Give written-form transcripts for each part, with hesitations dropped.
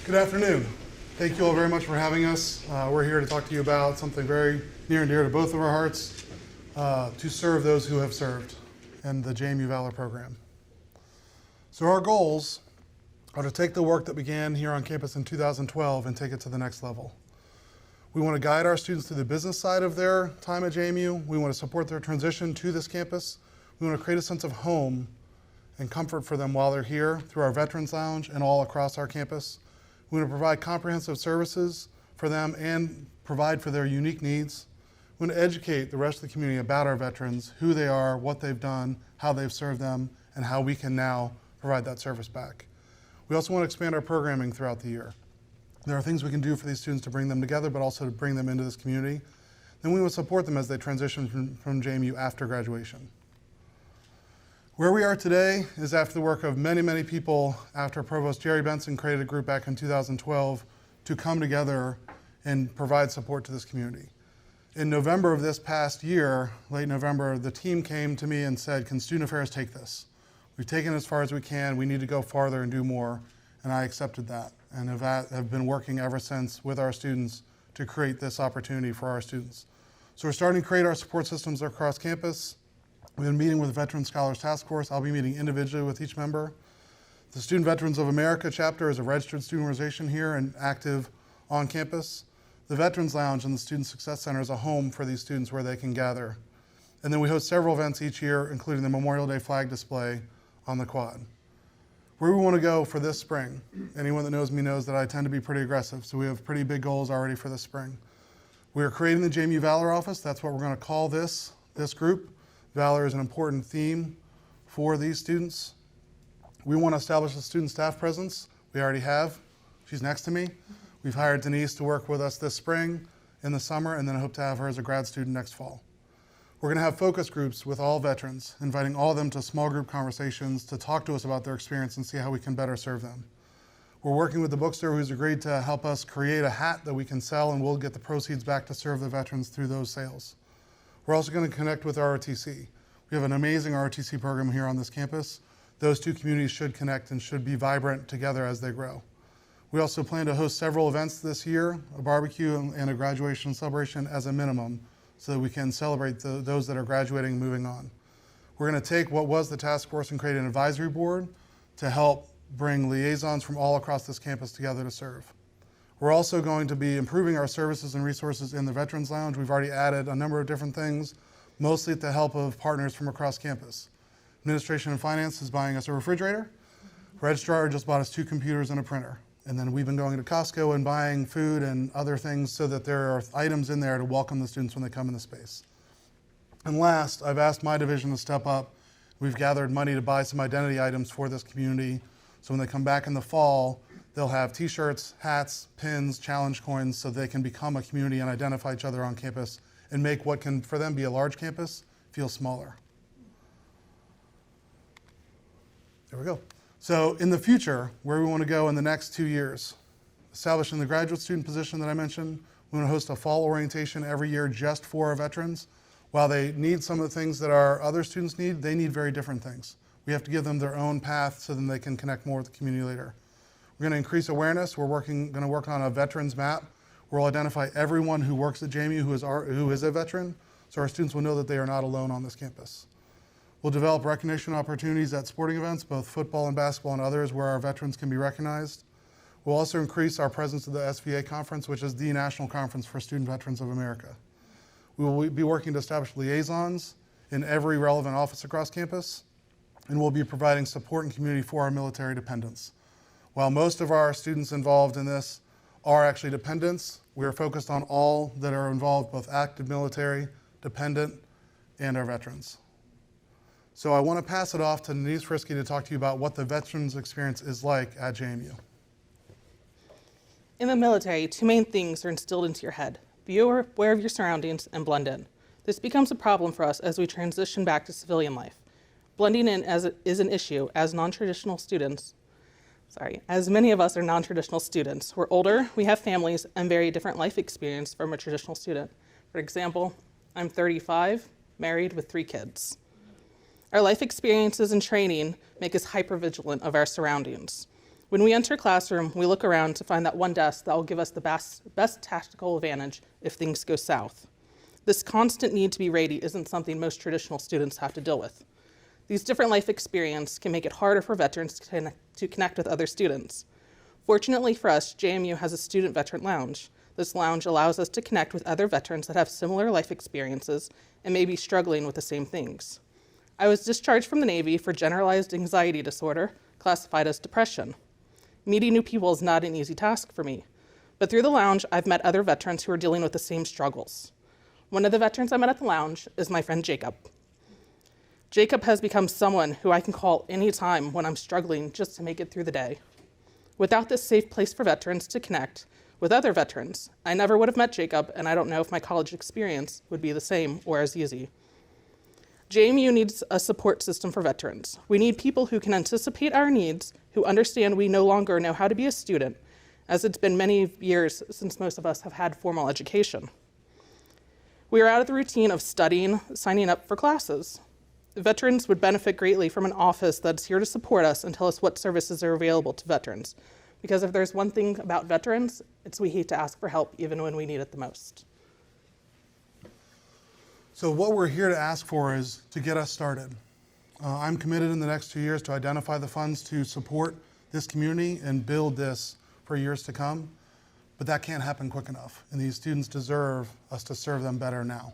Good afternoon. Thank you all very much for having us. We're here to talk to you about something very near and dear to both of our hearts, to serve those who have served, and the JMU Valor program. So our goals are to take the work that began here on campus in 2012 and take it to the next level. We want to guide our students through the business side of their time at JMU. We want to support their transition to this campus. We want to create a sense of home and comfort for them while they're here through our Veterans Lounge and all across our campus. We want to provide comprehensive services for them and provide for their unique needs. We want to educate the rest of the community about our veterans, who they are, what they've done, how they've served them, and how we can now provide that service back. We also want to expand our programming throughout the year. There are things we can do for these students to bring them together, but also to bring them into this community. Then we want to support them as they transition from JMU after graduation. Where we are today is after the work of many, many people after Provost Jerry Benson created a group back in 2012 to come together and provide support to this community. In November of this past year, late November, the team came to me and said, "Can Student Affairs take this? We've taken it as far as we can. We need to go farther and do more." And I accepted that and have been working ever since with our students to create this opportunity for our students. So we're starting to create our support systems across campus. We've been meeting with the Veteran Scholars Task Force. I'll be meeting individually with each member. The Student Veterans of America chapter is a registered student organization here and active on campus. The Veterans Lounge and the Student Success Center is a home for these students where they can gather. And then we host several events each year, including the Memorial Day flag display on the quad. Where we want to go for this spring, anyone that knows me knows that I tend to be pretty aggressive, so we have pretty big goals already for this spring. We are creating the JMU Valor office. That's what we're going to call this group. Valor is an important theme for these students. We want to establish a student staff presence. We already have. She's next to me. We've hired Denise to work with us this spring, in the summer, and then I hope to have her as a grad student next fall. We're going to have focus groups with all veterans, inviting all of them to small group conversations to talk to us about their experience and see how we can better serve them. We're working with the bookstore who's agreed to help us create a hat that we can sell, and we'll get the proceeds back to serve the veterans through those sales. We're also going to connect with ROTC. We have an amazing ROTC program here on this campus. Those two communities should connect and should be vibrant together as they grow. We also plan to host several events this year, a barbecue and a graduation celebration as a minimum, so that we can celebrate those that are graduating and moving on. We're going to take what was the task force and create an advisory board to help bring liaisons from all across this campus together to serve. We're also going to be improving our services and resources in the Veterans Lounge. We've already added a number of different things, mostly with the help of partners from across campus. Administration and Finance is buying us a refrigerator. Registrar just bought us 2 computers and a printer. And then we've been going to Costco and buying food and other things so that there are items in there to welcome the students when they come in the space. And last, I've asked my division to step up. We've gathered money to buy some identity items for this community. So when they come back in the fall, they'll have t-shirts, hats, pins, challenge coins, so they can become a community and identify each other on campus and make what can, for them, be a large campus, feel smaller. There we go. So in the future, where we want to go in the next 2 years, establishing the graduate student position that I mentioned, we want to host a fall orientation every year just for our veterans. While they need some of the things that our other students need, they need very different things. We have to give them their own path so then they can connect more with the community later. We're going to increase awareness. We're going to work on a veterans map where we'll identify everyone who works at JMU who is a veteran, so our students will know that they are not alone on this campus. We'll develop recognition opportunities at sporting events, both football and basketball and others, where our veterans can be recognized. We'll also increase our presence at the SVA conference, which is the national conference for Student Veterans of America. We will be working to establish liaisons in every relevant office across campus, and we'll be providing support and community for our military dependents. While most of our students involved in this are actually dependents, we are focused on all that are involved, both active military, dependent, and our veterans. So I want to pass it off to Denise Frisky to talk to you about what the veterans experience is like at JMU. In the military, 2 main things are instilled into your head. Be aware of your surroundings and blend in. This becomes a problem for us as we transition back to civilian life. Blending in is an issue as non-traditional students. As many of us are non-traditional students. We're older, we have families, and very different life experience from a traditional student. For example, I'm 35, married with 3 kids. Our life experiences and training make us hypervigilant of our surroundings. When we enter a classroom, we look around to find that one desk that will give us the best tactical advantage if things go south. This constant need to be ready isn't something most traditional students have to deal with. These different life experiences can make it harder for veterans to connect with other students. Fortunately for us, JMU has a student veteran lounge. This lounge allows us to connect with other veterans that have similar life experiences and may be struggling with the same things. I was discharged from the Navy for generalized anxiety disorder, classified as depression. Meeting new people is not an easy task for me, but through the lounge, I've met other veterans who are dealing with the same struggles. One of the veterans I met at the lounge is my friend Jacob. Jacob has become someone who I can call anytime when I'm struggling just to make it through the day. Without this safe place for veterans to connect with other veterans, I never would have met Jacob, and I don't know if my college experience would be the same or as easy. JMU needs a support system for veterans. We need people who can anticipate our needs, who understand we no longer know how to be a student, as it's been many years since most of us have had formal education. We are out of the routine of studying, signing up for classes. Veterans would benefit greatly from an office that's here to support us and tell us what services are available to veterans. Because if there's one thing about veterans, it's we hate to ask for help even when we need it the most. So what we're here to ask for is to get us started. I'm committed in the next 2 years to identify the funds to support this community and build this for years to come. But that can't happen quick enough, and these students deserve us to serve them better now.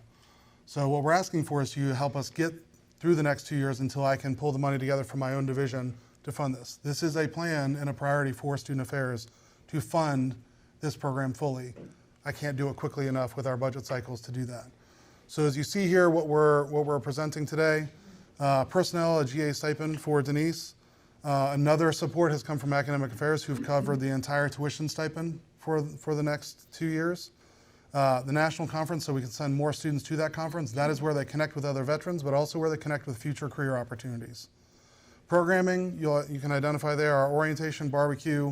So what we're asking for is you help us get through the next 2 years until I can pull the money together from my own division to fund this. This is a plan and a priority for Student Affairs to fund this program fully. I can't do it quickly enough with our budget cycles to do that. So as you see here, what we're presenting today, personnel, a GA stipend for Denise. Another support has come from Academic Affairs, who've covered the entire tuition stipend for the next 2 years. The national conference, so we can send more students to that conference. That is where they connect with other veterans, but also where they connect with future career opportunities. Programming, you can identify there our orientation, barbecue,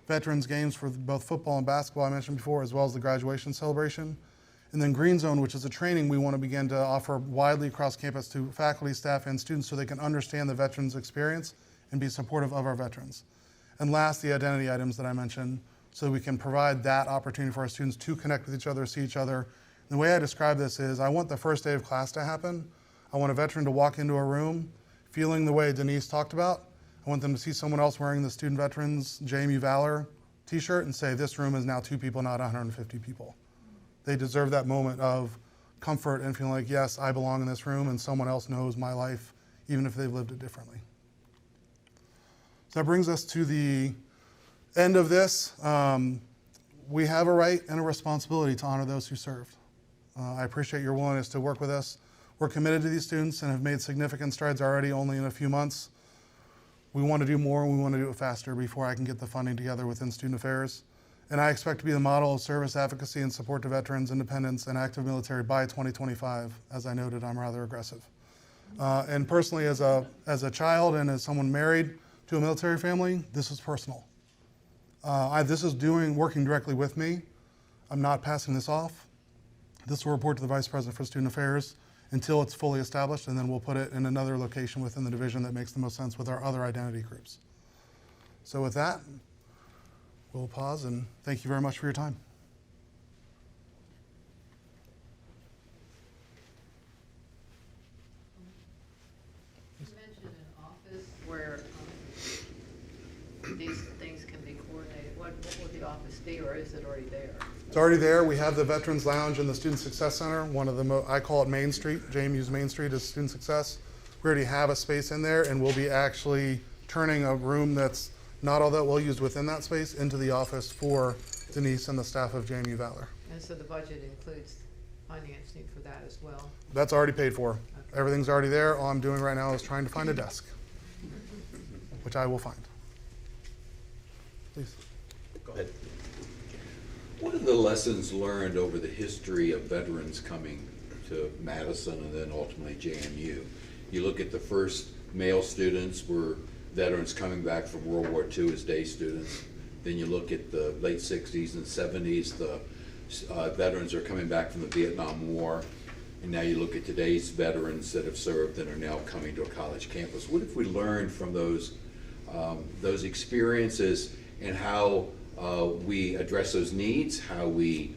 veterans games for both football and basketball I mentioned before, as well as the graduation celebration. And then Green Zone, which is a training we want to begin to offer widely across campus to faculty, staff, and students so they can understand the veterans' experience and be supportive of our veterans. And last, the identity items that I mentioned, so we can provide that opportunity for our students to connect with each other, see each other. And the way I describe this is I want the first day of class to happen. I want a veteran to walk into a room feeling the way Denise talked about. I want them to see someone else wearing the Student Veterans JMU Valor t-shirt and say, this room is now 2 people, not 150 people. They deserve that moment of comfort and feeling like, yes, I belong in this room and someone else knows my life, even if they've lived it differently. So that brings us to the end of this. We have a right and a responsibility to honor those who served. I appreciate your willingness to work with us. We're committed to these students and have made significant strides already only in a few months. We want to do more and we want to do it faster before I can get the funding together within Student Affairs. And I expect to be the model of service advocacy and support to veterans, independents, and active military by 2025. As I noted, I'm rather aggressive. And personally, as a child and as someone married to a military family, this is personal. This is working directly with me. I'm not passing this off. This will report to the Vice President for Student Affairs until it's fully established, and then we'll put it in another location within the division that makes the most sense with our other identity groups. So with that, we'll pause and thank you very much for your time. You mentioned an office where these things can be coordinated. What would the office be, or is it already there? It's already there. We have the Veterans Lounge and the Student Success Center. One of the I call it Main Street. JMU's Main Street is Student Success. We already have a space in there, and we'll be actually turning a room that's not all that well used within that space into the office for Denise and the staff of JMU Valor. And so the budget includes financing for that as well? That's already paid for. Okay. Everything's already there. All I'm doing right now is trying to find a desk, which I will find. Please. Go ahead. What are the lessons learned over the history of veterans coming to Madison and then ultimately JMU? You look at the first male students were veterans coming back from World War II as day students. Then you look at the late 60s and 70s, the veterans are coming back from the Vietnam War. And now you look at today's veterans that have served and are now coming to a college campus. What have we learned from those those experiences and how we address those needs, how we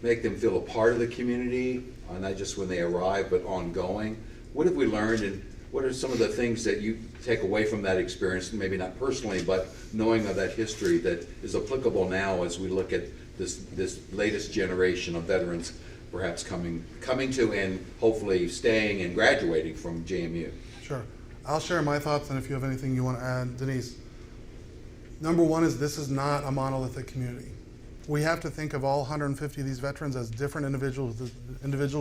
make them feel a part of the community, not just when they arrive, but ongoing. What have we learned, and what are some of the things that you take away from that experience, maybe not personally, but knowing of that history that is applicable now as we look at this latest generation of veterans perhaps coming to and hopefully staying and graduating from JMU? Sure. I'll share my thoughts, and if you have anything you want to add, Denise. Number one is this is not a monolithic community. We have to think of all 150 of these veterans as different individuals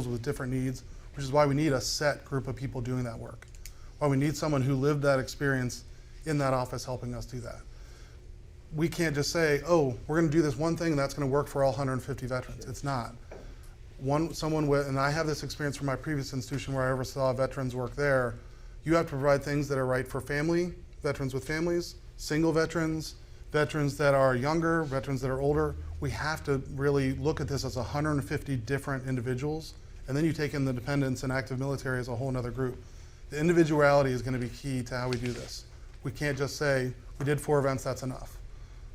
with different needs, which is why we need a set group of people doing that work. Why we need someone who lived that experience in that office helping us do that. We can't just say, oh, we're going to do this one thing and that's going to work for all 150 veterans. It's not. And I have this experience from my previous institution where I oversaw veterans work there. You have to provide things that are right for veterans with families, single veterans, veterans that are younger, veterans that are older. We have to really look at this as 150 different individuals, and then you take in the dependents and active military as a whole other group. The individuality is going to be key to how we do this. We can't just say, we did 4 events, that's enough.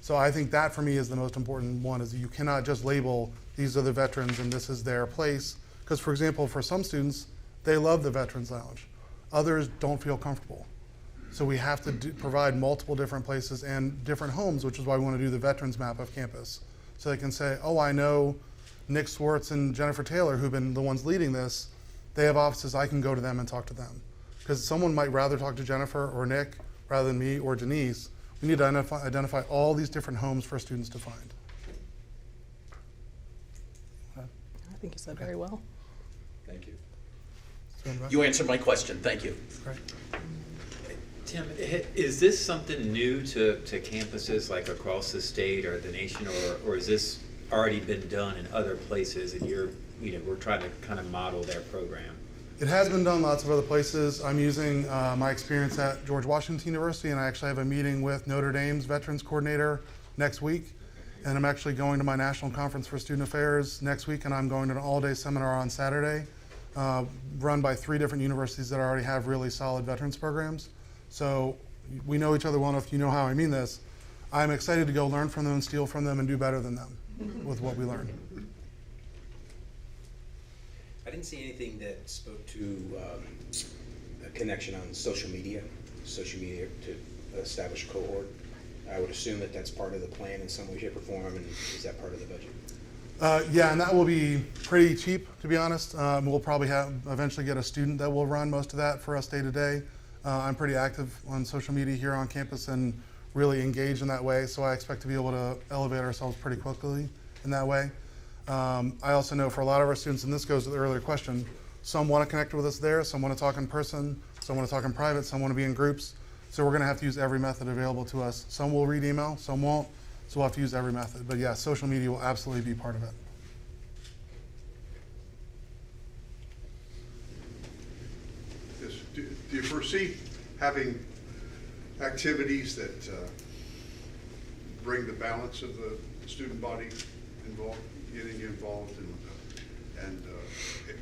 So I think that for me is the most important one, is that you cannot just label these are the veterans and this is their place. Because for example, for some students, they love the Veterans Lounge. Others don't feel comfortable. So we have to provide multiple different places and different homes, which is why we want to do the veterans map of campus. So they can say, oh, I know Nick Swartz and Jennifer Taylor, who've been the ones leading this. They have offices, I can go to them and talk to them. Because someone might rather talk to Jennifer or Nick rather than me or Denise. We need to identify all these different homes for students to find. I think you said very well. Thank you. You answered my question, thank you. Great. Tim, is this something new to campuses like across the state or the nation, or has this already been done in other places and we're trying to kind of model their program? It has been done lots of other places. I'm using my experience at George Washington University, and I actually have a meeting with Notre Dame's Veterans Coordinator next week. And I'm actually going to my National Conference for Student Affairs next week, and I'm going to an all-day seminar on Saturday, run by 3 different universities that already have really solid veterans programs. So we know each other well enough, you know how I mean this. I'm excited to go learn from them and steal from them and do better than them with what we learn. I didn't see anything that spoke to a connection on social media to establish a cohort. I would assume that that's part of the plan in some way, shape, or form, and is that part of the budget? Yeah, and that will be pretty cheap, to be honest. We'll probably eventually get a student that will run most of that for us day to day. I'm pretty active on social media here on campus and really engaged in that way, so I expect to be able to elevate ourselves pretty quickly in that way. I also know for a lot of our students, and this goes to the earlier question, some want to connect with us there, some want to talk in person, some want to talk in private, some want to be in groups. So we're going to have to use every method available to us. Some will read email, some won't, so we'll have to use every method. But yeah, social media will absolutely be part of it. Yes. Do you foresee having activities that bring the balance of the student body involved, getting involved and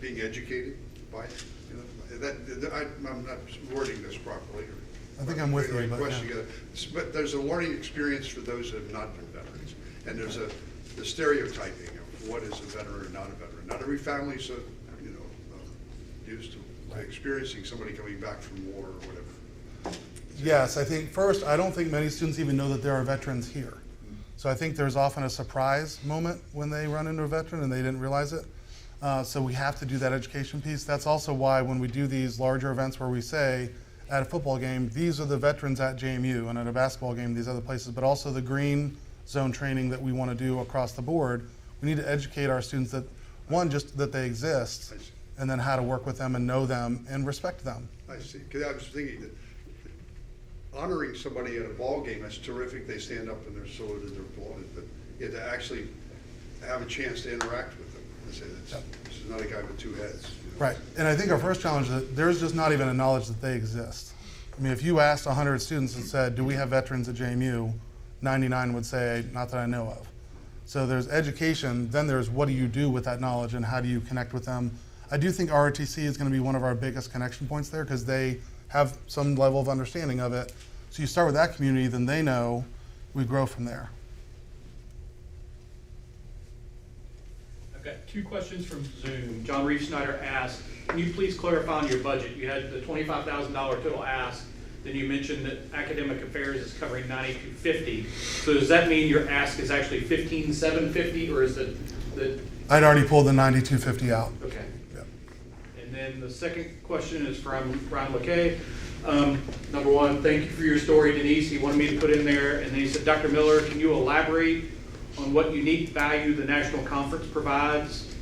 being educated by it? You know, I'm not wording this properly. I think I'm with you, but yeah. But there's a learning experience for those who have not been veterans, and there's the stereotyping of what is a veteran or not a veteran. Not every family is, used to experiencing somebody coming back from war or whatever. Yes, I think first, I don't think many students even know that there are veterans here. So I think there's often a surprise moment when they run into a veteran and they didn't realize it. So we have to do that education piece. That's also why when we do these larger events where we say, at a football game, these are the veterans at JMU, and at a basketball game, these other places, but also the green zone training that we want to do across the board. We need to educate our students that, one, just that they exist, and then how to work with them and know them and respect them. I see. Because I was thinking that honoring somebody at a ball game, that's terrific. They stand up and they're saluted and they're applauded, but you have to actually have a chance to interact with them and say, this is not a guy with 2 heads. Right, and I think our first challenge is that there's just not even a knowledge that they exist. I mean, if you asked 100 students and said, do we have veterans at JMU, 99 would say, not that I know of. So there's education, then there's what do you do with that knowledge and how do you connect with them. I do think ROTC is going to be one of our biggest connection points there because they have some level of understanding of it. So you start with that community, then they know, we grow from there. I've got two questions from Zoom. John Reeve Snyder asked, can you please clarify on your budget? You had the $25,000 total ask, then you mentioned that academic affairs is covering $9,250. So does that mean your ask is actually $15,750, or is it the? I'd already pulled the 9250 out. Okay. Yep. And then the second question is from Brian McKay. Number one, thank you for your story, Denise. He wanted me to put in there, and then he said, Dr. Miller, can you elaborate on what unique value the National Conference provides?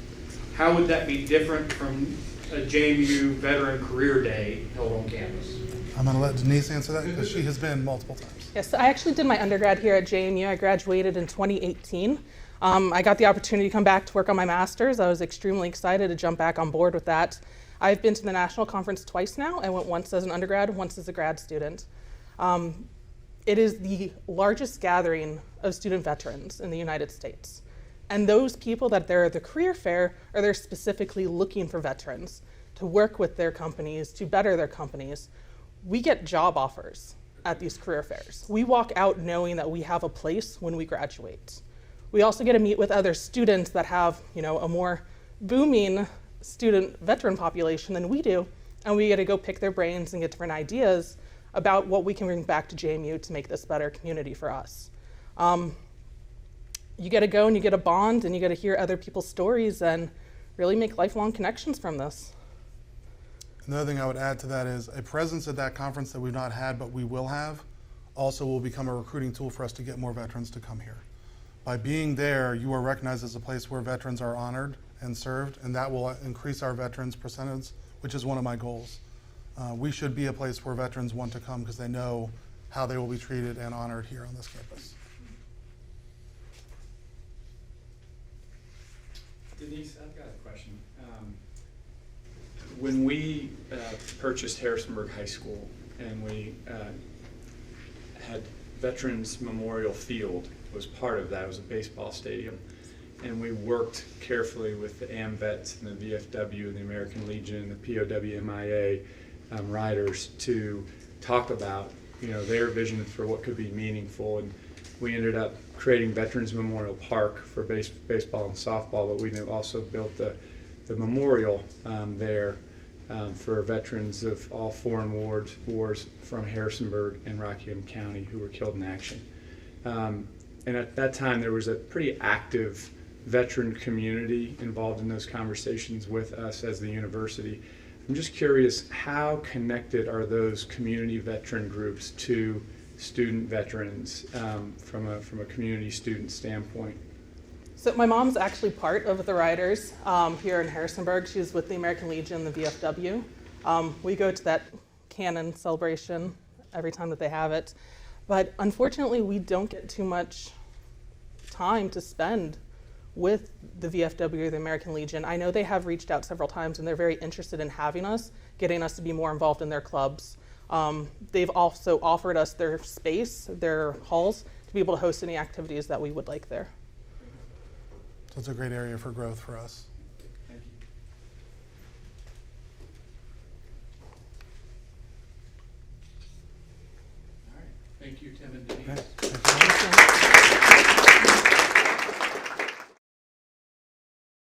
How would that be different from a JMU Veteran Career Day held on campus? I'm going to let Denise answer that because she has been multiple times. Yes, so I actually did my undergrad here at JMU. I graduated in 2018. I got the opportunity to come back to work on my master's. I was extremely excited to jump back on board with that. I've been to the National Conference twice now. I went once as an undergrad, once as a grad student. It is the largest gathering of student veterans in the United States. And those people that they're at the career fair are there specifically looking for veterans to work with their companies, to better their companies. We get job offers at these career fairs. We walk out knowing that we have a place when we graduate. We also get to meet with other students that have, a more booming student veteran population than we do, and we get to go pick their brains and get different ideas about what we can bring back to JMU to make this better community for us. You get to go and you get a bond and you get to hear other people's stories and really make lifelong connections from this. Another thing I would add to that is a presence at that conference that we've not had but we will have also will become a recruiting tool for us to get more veterans to come here. By being there, you are recognized as a place where veterans are honored and served, and that will increase our veterans percentage, which is one of my goals. We should be a place where veterans want to come because they know how they will be treated and honored here on this campus. Denise, I've got a question. When we purchased Harrisonburg High School and we had Veterans Memorial Field was part of that, it was a baseball stadium, and we worked carefully with the AMVETs and the VFW and the American Legion and the POWMIA riders to talk about their vision for what could be meaningful, and we ended up creating Veterans Memorial Park for baseball and softball, but we also built the memorial there for veterans of all foreign wars from Harrisonburg and Rockingham County who were killed in action. And at that time there was a pretty active veteran community involved in those conversations with us as the university. I'm just curious, how connected are those community veteran groups to student veterans from a community student standpoint? So my mom's actually part of the riders here in Harrisonburg. She's with the American Legion, the VFW. We go to that cannon celebration every time that they have it. But unfortunately, we don't get too much time to spend with the VFW or the American Legion. I know they have reached out several times and they're very interested in having us, getting us to be more involved in their clubs. They've also offered us their space, their halls, to be able to host any activities that we would like there. So it's a great area for growth for us. Thank you. All right, thank you, Tim and Denise. Okay.